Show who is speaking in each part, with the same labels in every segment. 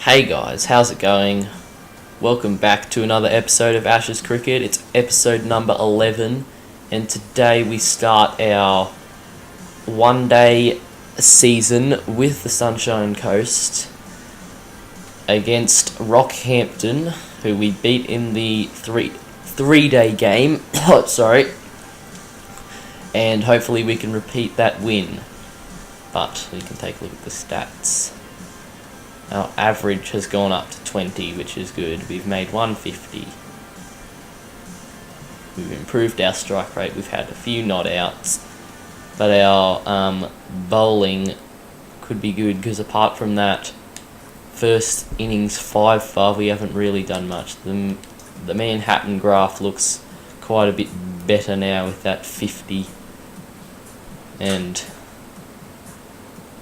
Speaker 1: Hey guys, how's it going? Welcome back to another episode of Ashes Cricket. It's episode number 11, and today we start our one-day season with the Sunshine Coast against Rockhampton, who we beat in the three-day game. Sorry. And hopefully we can repeat that win. But we can take a look at the stats. Our average has gone up to 20, which is good. We've made 150. We've improved our strike rate. We've had a few not outs. But our bowling could be good, because apart from that first innings 5-5, we haven't really done much. The Manhattan graph looks quite a bit better now with that 50. And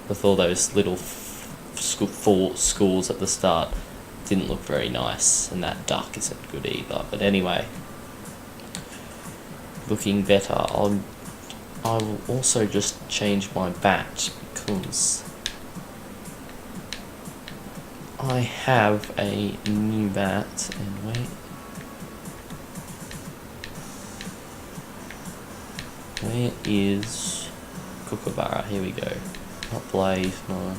Speaker 1: with all those little four scores at the start, didn't look very nice, and that duck isn't good either. But anyway, looking better. I will also just change my bat, because I have a new bat. And wait, where is Kookaburra? Here we go. Not Blaze, no.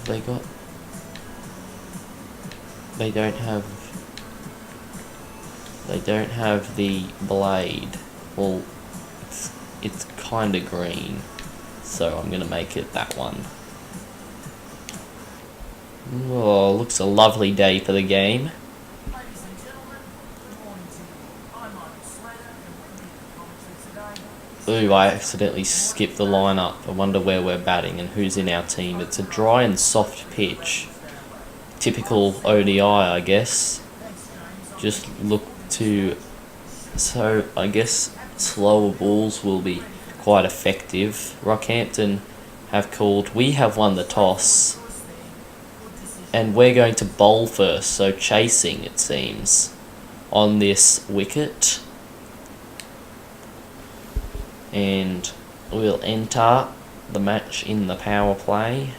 Speaker 1: They don't have the blade. Well, it's kinda green, so I'm gonna make it that one. Oh, looks a lovely day for the game. Ooh, I accidentally skipped the lineup. I wonder where we're batting and who's in our team. It's a dry and soft pitch. Typical ODI, I guess. Just look to... So, I guess slower balls will be quite effective. Rockhampton have called... We have won the toss. And we're going to bowl first, so chasing, it seems, on this wicket. And we'll enter the match in the power play.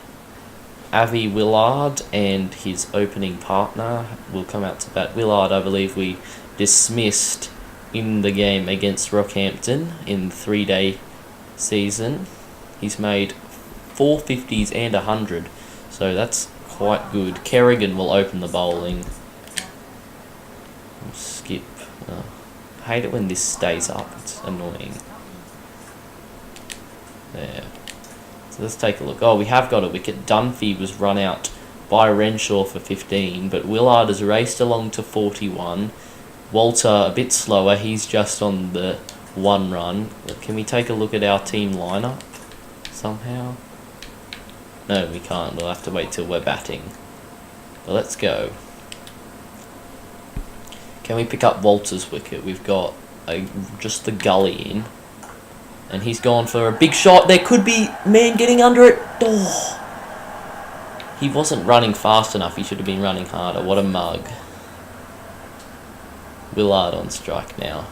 Speaker 1: Avi Willard and his opening partner will come out to bat. Willard, I believe we dismissed in the game against Rockhampton in the 3-day season. He's made 4 50s and 100, so that's quite good. Kerrigan will open the bowling. We'll skip. I hate it when this stays up, it's annoying. There. So let's take a look. Oh, we have got a wicket. Dunphy was run out by Renshaw for 15, but Willard has raced along to 41. Walter a bit slower. He's just on the 1 run. Can we take a look at our team lineup somehow? No, we can't. We'll have to wait till we're batting. But let's go. Can we pick up Walter's wicket? We've got just the gully in. And he's gone for a big shot. There could be man getting under it. Oh. He wasn't running fast enough. He should have been running harder. What a mug. Willard on strike now.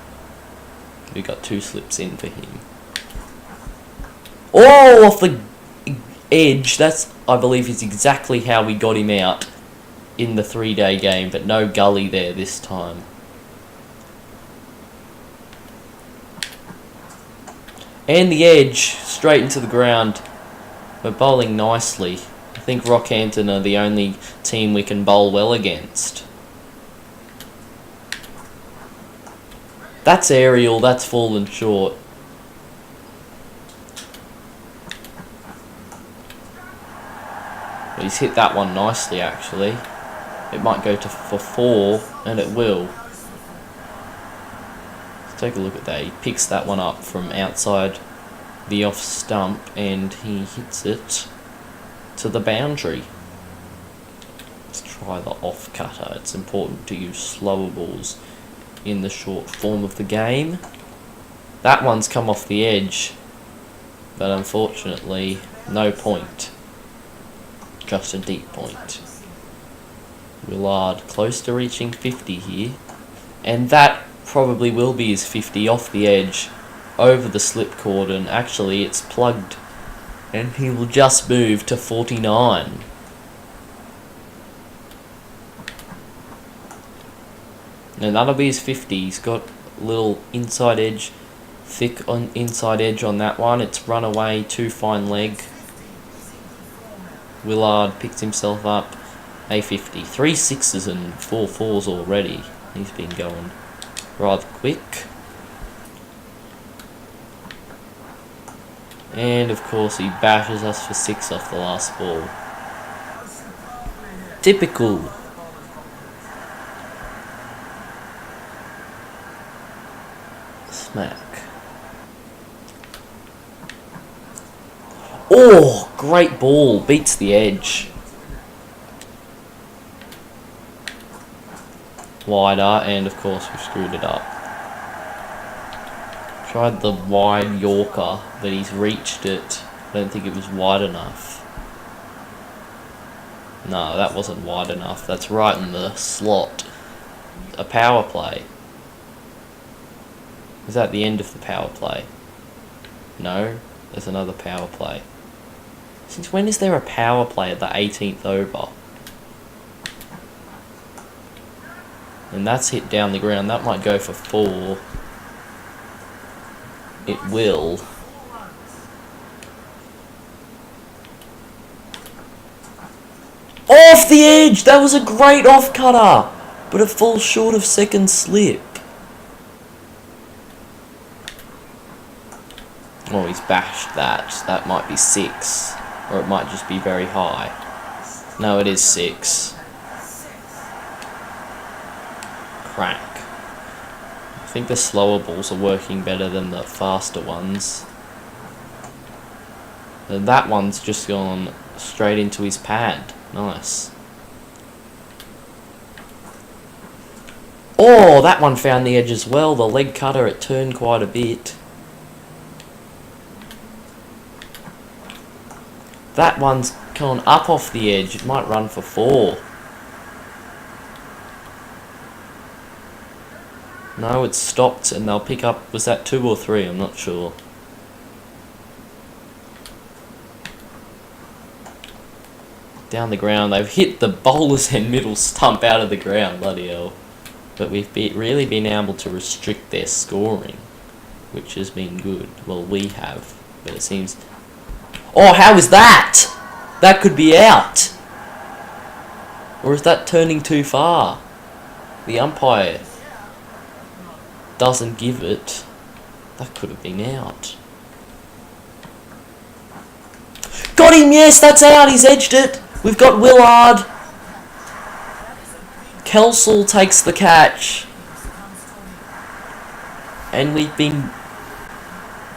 Speaker 1: We got 2 slips in for him. Oh, off the edge. That's, I believe, is exactly how we got him out in the 3-day game. But no gully there this time. And the edge, straight into the ground. We're bowling nicely. I think Rockhampton are the only team we can bowl well against. That's aerial, that's fallen short. But he's hit that one nicely, actually. It might go for 4, and it will. Take a look at that. He picks that one up from outside the off stump and he hits it to the boundary. Let's try the off cutter. It's important to use slower balls in the short form of the game. That one's come off the edge, but unfortunately no point. Just a deep point. Willard close to reaching 50 here, and that probably will be his 50 off the edge over the slip cord, and actually it's plugged And he will just move to 49. And that'll be his 50. He's got a little inside edge, thick on inside edge on that one. It's run away, too fine leg. Willard picks himself up. A50. 3 6s and 4 4s already. He's been going rather quick. And of course he bashes us for 6 off the last ball. Typical. Smack. Oh, great ball. Beats the edge. Wider, and of course we screwed it up. Tried the wide Yorker, but he's reached it. I don't think it was wide enough. No, that wasn't wide enough. That's right in the slot. A power play. Is that the end of the power play? No, there's another power play. Since when is there a power play at the 18th over? And that's hit down the ground. That might go for 4. It will. Off the edge! That was a great off cutter! But it falls short of second slip. Oh, he's bashed that. That might be 6. Or it might just be very high. No, it is 6. Crack. I think the slower balls are working better than the faster ones. And that one's just gone straight into his pad. Nice. Oh, that one found the edge as well. The leg cutter, it turned quite a bit. That one's gone up off the edge. It might run for 4. No, it's stopped and they'll pick up... Was that 2 or 3? I'm not sure. Down the ground. They've hit the bowler's end middle stump out of the ground. Bloody hell. But we've really been able to restrict their scoring, which has been good. Well, we have. But it seems... Oh, how is that? That could be out. Or is that turning too far? The umpire doesn't give it. That could have been out. Got him, yes, that's out. He's edged it. We've got Willard. Kelsall takes the catch. And we've been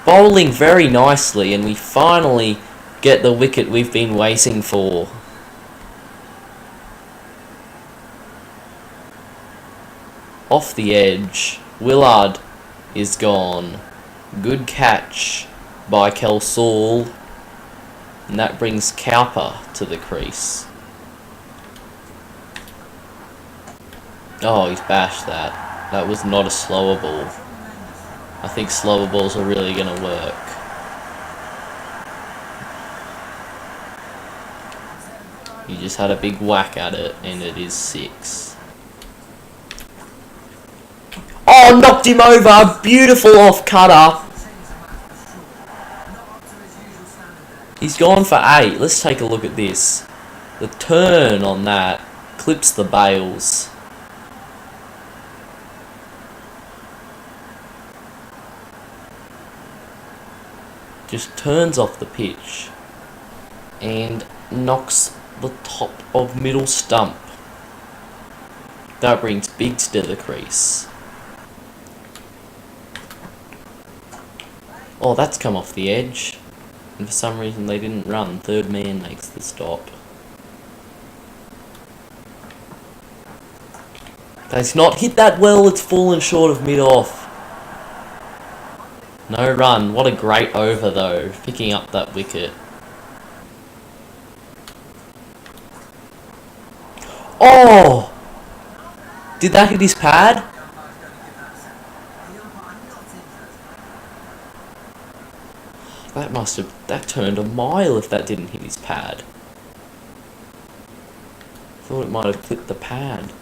Speaker 1: bowling very nicely, and we finally get the wicket we've been waiting for. Off the edge. Willard is gone. Good catch by Kelsall. And that brings Cowper to the crease. Oh, he's bashed that. That was not a slower ball. I think slower balls are really going to work. He just had a big whack at it, and it is 6. Oh, knocked him over! Beautiful off cutter. He's gone for 8. Let's take a look at this. The turn on that clips the bails. Just turns off the pitch and knocks the top of middle stump. That brings Biggs to the crease. Oh, that's come off the edge. And for some reason they didn't run. Third man makes the stop. That's not hit that well. It's fallen short of mid-off. No run. What a great over, though. Picking up that wicket. Oh! Did that hit his pad? That that turned a mile if that didn't hit his pad. Thought it might have clipped the pad.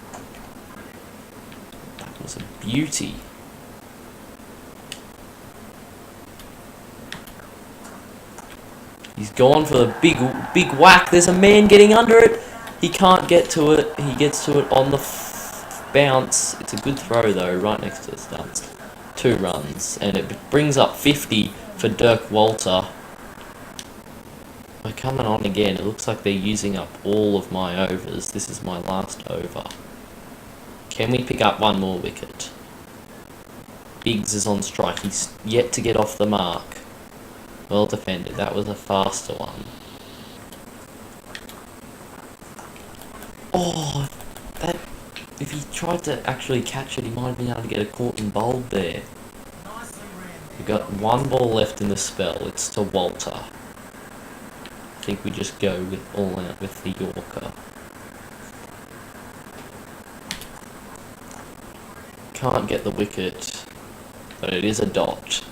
Speaker 1: That was a beauty. He's gone for the big whack. There's a man getting under it. He can't get to it. He gets to it on the bounce. It's a good throw though, right next to the stumps. 2 runs, and it brings up 50 for Dirk Walter. We're coming on again. It looks like they're using up all of my overs. This is my last over. Can we pick up one more wicket? Biggs is on strike. He's yet to get off the mark. Well defended. That was a faster one. Oh, that... If he tried to actually catch it, he might have been able to get a caught and bowled there. We've got 1 ball left in the spell. It's to Walter. I think we just go with all out with the Yorker. Can't get the wicket, but it is a dot.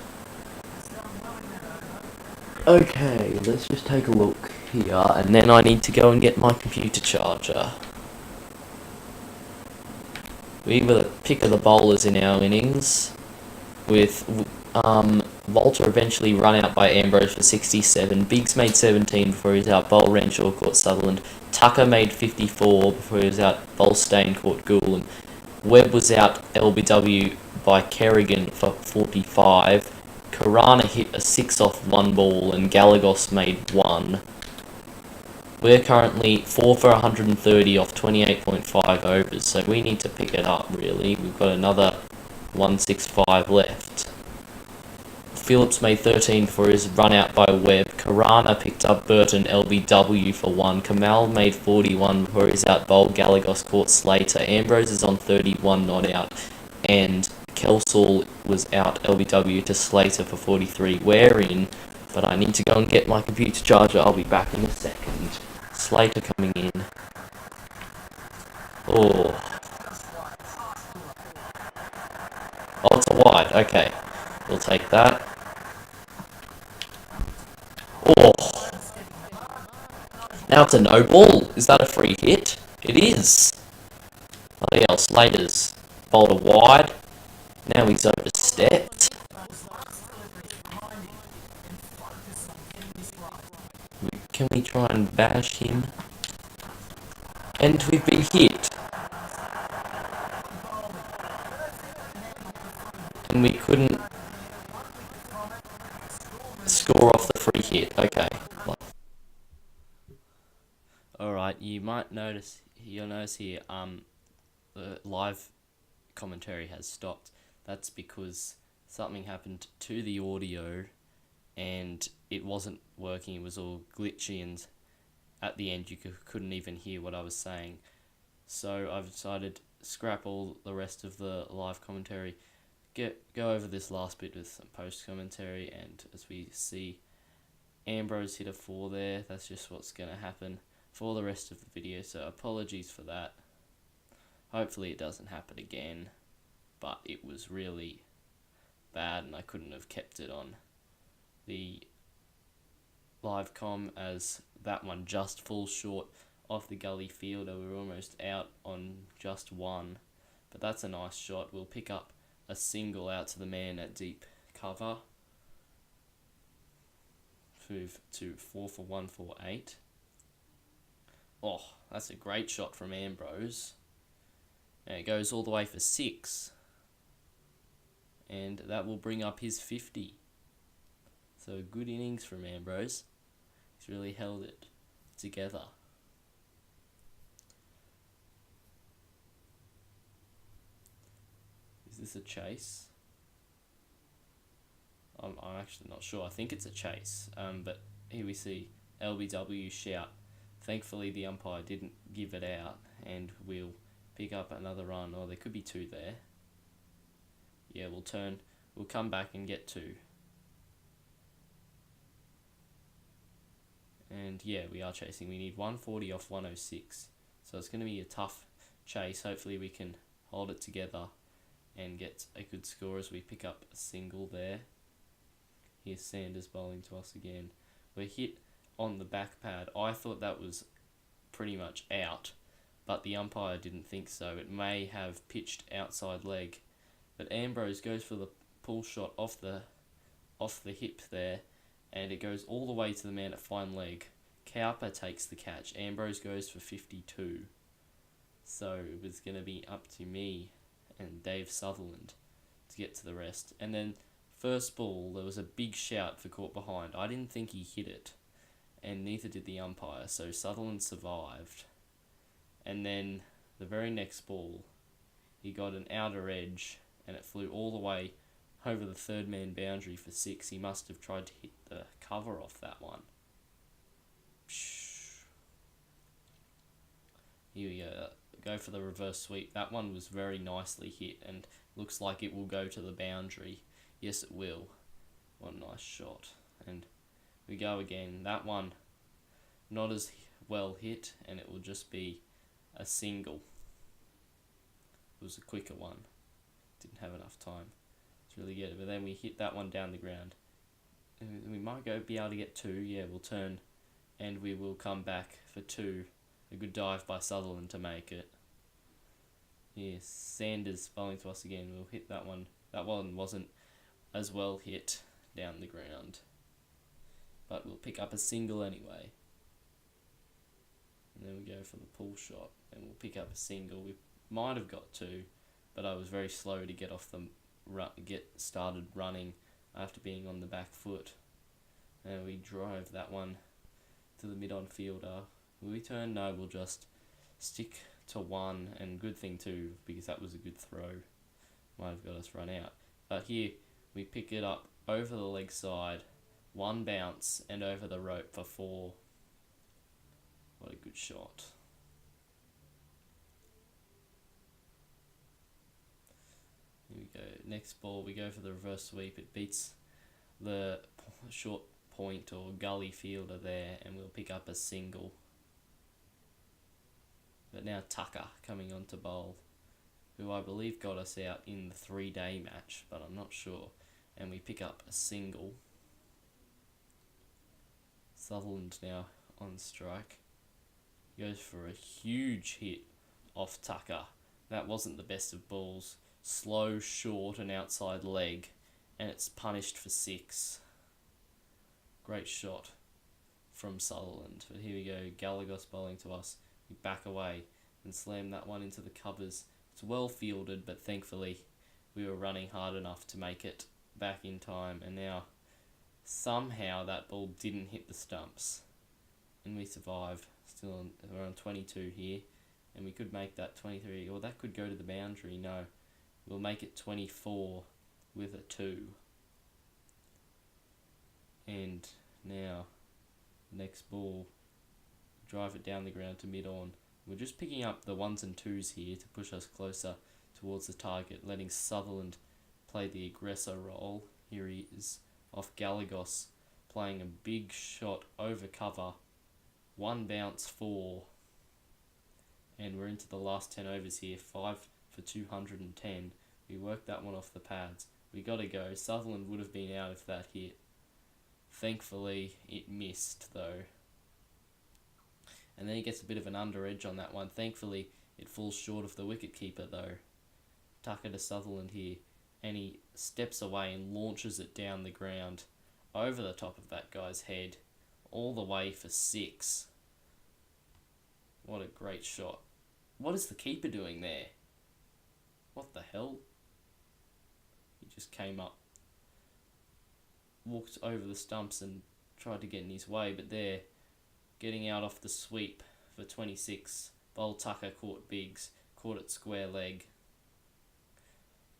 Speaker 1: Okay, let's just take a look here, and then I need to go and get my computer charger. We were the pick of the bowlers in our innings, with Walter eventually run out by Ambrose for 67, Biggs made 17 before he was out, Bowl Renshaw caught Sutherland, Tucker made 54 before he was out, Bolstein caught Gould, and Webb was out LBW by Kerrigan for 45, Karana hit a 6 off 1 ball, and Galagos made 1. We're currently 4 for 130 off 28.5 overs, so we need to pick it up, really. We've got another 165 left. Phillips made 13 for his run out by Webb. Karana picked up Burton LBW for 1. Kamal made 41 before he's out bowled. Galagos caught Slater. Ambrose is on 31 not out. And Kelsall was out LBW to Slater for 43. We're in, but I need to go and get my computer charger. I'll be back in a second. Slater coming in. Oh, it's a wide. Okay, we'll take that. Oh, now it's a no ball. Is that a free hit? It is. Bloody hell, Slater's bowled a wide. Now he's overstepped. Can we try and bash him? And we've been hit. And we couldn't score off the free hit. Okay. Alright, you'll notice here, the live commentary has stopped. That's because something happened to the audio and it wasn't working. It was all glitchy, and at the end you couldn't even hear what I was saying. So I've decided to scrap all the rest of the live commentary, go over this last bit with some post commentary, and as we see, Ambrose hit a 4 there. That's just what's going to happen for the rest of the video, so apologies for that. Hopefully it doesn't happen again, but it was really bad and I couldn't have kept it on the live com, as that one just falls short off the gully fielder. We're almost out on just 1, but that's a nice shot. We'll pick up a single out to the man at deep cover. Move to 4 for 148. Oh, that's a great shot from Ambrose. And it goes all the way for 6. And that will bring up his 50. So good innings from Ambrose. He's really held it together. Is this a chase? I'm actually not sure. I think it's a chase. But here we see LBW shout. Thankfully the umpire didn't give it out, and we'll pick up another run. Or there could be 2 there. Yeah, we'll come back and get 2. And yeah, we are chasing. We need 140 off 106. So it's going to be a tough chase. Hopefully we can hold it together and get a good score as we pick up a single there. Here's Sanders bowling to us again. We're hit on the back pad. I thought that was pretty much out, but the umpire didn't think so. It may have pitched outside leg. But Ambrose goes for the pull shot off the hip there, and it goes all the way to the man at fine leg. Cowper takes the catch. Ambrose goes for 52. So it was going to be up to me and Dave Sutherland to get to the rest. And then first ball, there was a big shout for caught behind. I didn't think he hit it, and neither did the umpire, so Sutherland survived. And then the very next ball, he got an outer edge, and it flew all the way over the third man boundary for 6. He must have tried to hit the cover off that one. Here we go. Go for the reverse sweep. That one was very nicely hit and looks like it will go to the boundary. Yes, it will. What a nice shot. And we go again. That one not as well hit, and it will just be a single. It was a quicker one. Didn't have enough time to really get it, but then we hit that one down the ground. And we might be able to get 2. Yeah, we'll turn and we will come back for 2. A good dive by Sutherland to make it. Yes, Sanders bowling to us again. We'll hit that one. That one wasn't as well hit down the ground, but we'll pick up a single anyway. And then we go for the pull shot, and we'll pick up a single. We might have got 2, but I was very slow to get started running after being on the back foot. And we drive that one to the mid-on fielder. Will we turn? No, we'll just stick to 1, and good thing too, because that was a good throw. Might have got us run out. But here, we pick it up over the leg side, 1 bounce, and over the rope for 4. What a good shot. Here we go. Next ball, we go for the reverse sweep. It beats the short point or gully fielder there, and we'll pick up a single. But now Tucker coming on to bowl, who I believe got us out in the 3-day match, but I'm not sure. And we pick up a single. Sutherland now on strike. Goes for a huge hit off Tucker. That wasn't the best of balls. Slow, short, and outside leg, and it's punished for 6. Great shot from Sutherland. But here we go, Galagos bowling to us. We back away and slam that one into the covers. It's well fielded, but thankfully we were running hard enough to make it back in time. And now somehow that ball didn't hit the stumps, and we survive. We're on 22 here, and we could make that 23, or that could go to the boundary. No, we'll make it 24 with a 2. And now next ball, drive it down the ground to mid-on. We're just picking up the 1s and 2s here to push us closer towards the target, letting Sutherland play the aggressor role. Here he is off Galagos, playing a big shot over cover. 1 bounce, 4. And we're into the last 10 overs here. 5 for 210. We worked that one off the pads. We got to go. Sutherland would have been out if that hit. Thankfully, it missed though. And then he gets a bit of an under edge on that one. Thankfully, it falls short of the wicketkeeper though. Tucker to Sutherland here, and he steps away and launches it down the ground over the top of that guy's head, all the way for 6. What a great shot. What is the keeper doing there? What the hell? He just came up, walked over the stumps and tried to get in his way, but there, getting out off the sweep for 26. Bowl Tucker caught Biggs, caught it square leg.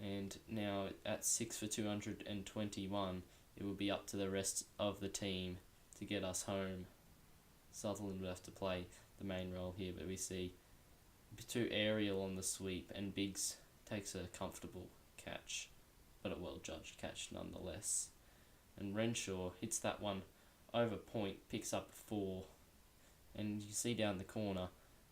Speaker 1: And now at 6 for 221, it will be up to the rest of the team to get us home. Sutherland would have to play the main role here, but we see too aerial on the sweep, and Biggs takes a comfortable catch, but a well-judged catch nonetheless. And Renshaw hits that one over point, picks up 4, and you see down the corner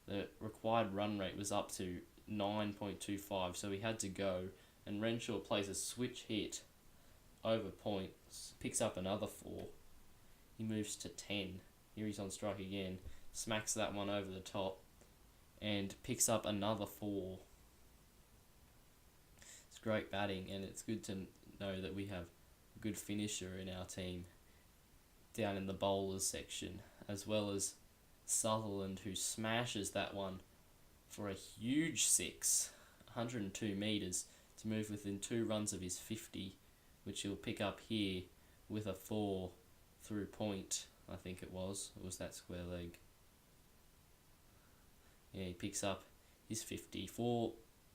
Speaker 1: the required run rate was up to 9.25, so he had to go, and Renshaw plays a switch hit over points, picks up another 4. He moves to 10. Here he's on strike again, smacks that one over the top, and picks up another 4. It's great batting, and it's good to know that we have a good finisher in our team down in the bowlers section, as well as Sutherland, who smashes that one for a huge 6, 102 metres, to move within 2 runs of his 50, which he'll pick up here with a 4 through point, I think it was. Or was that square leg? Yeah, he picks up his 50, 4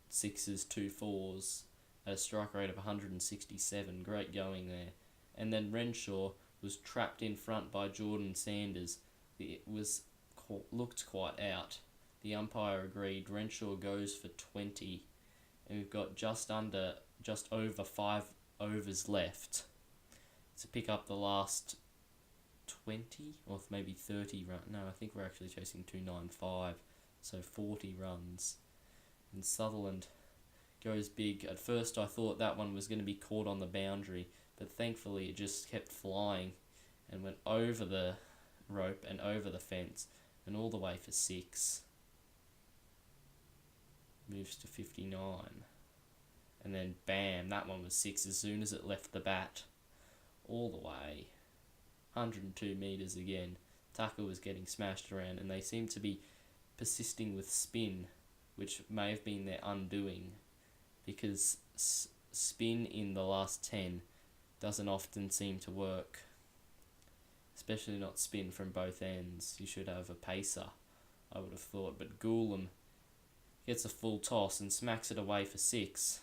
Speaker 1: sixes, 2 4s, at a strike rate of 167. Great going there. And then Renshaw was trapped in front by Jordan Sanders. It looked quite out. The umpire agreed. Renshaw goes for 20, and we've got just over 5 overs left to pick up the last 20 or maybe 30 runs. No, I think we're actually chasing 295, so 40 runs. And Sutherland goes big. At first I thought that one was going to be caught on the boundary, but thankfully it just kept flying and went over the rope and over the fence and all the way for 6. Moves to 59. And then bam, that one was 6 as soon as it left the bat. All the way. 102 metres again. Tucker was getting smashed around, and they seemed to be persisting with spin, which may have been their undoing, because spin in the last 10 doesn't often seem to work. Especially not spin from both ends. You should have a pacer, I would have thought. But Goulam gets a full toss and smacks it away for 6,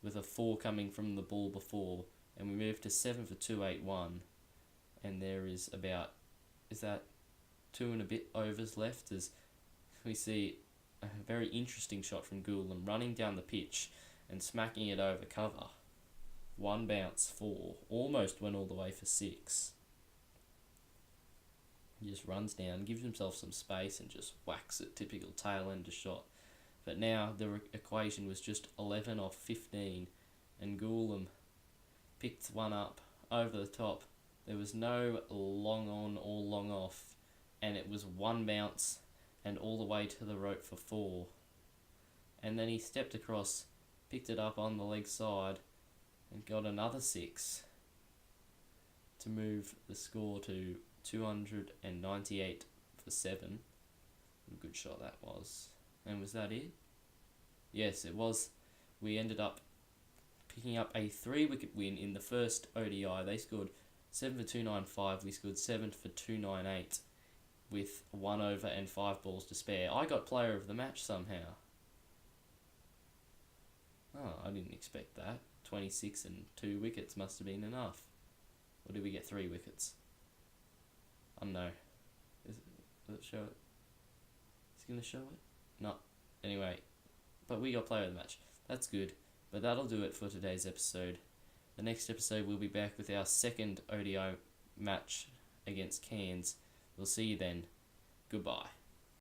Speaker 1: with a 4 coming from the ball before, and we move to 7 for 281, and there is about, is that 2 and a bit overs left, as we see a very interesting shot from Goulam running down the pitch and smacking it over cover. 1 bounce 4, almost went all the way for 6. He just runs down, gives himself some space and just whacks it, typical tail ender shot. But now the equation was just 11 off 15, and Goulam picked one up over the top. There was no long on or long off, and it was 1 bounce and all the way to the rope for 4. And then he stepped across, picked it up on the leg side, and got another 6 to move the score to 298 for 7. A good shot that was. And was that it? Yes, it was. We ended up picking up a 3-wicket win in the first ODI. They scored 7 for 295. We scored 7 for 298 with 1 over and 5 balls to spare. I got player of the match somehow. Oh, I didn't expect that. 26 and 2 wickets must have been enough. Or did we get 3 wickets? I don't know. Does it show it? Is it going to show it? No. Anyway, but we got player of the match. That's good. But that'll do it for today's episode. The next episode we'll be back with our second ODI match against Cairns. We'll see you then. Goodbye.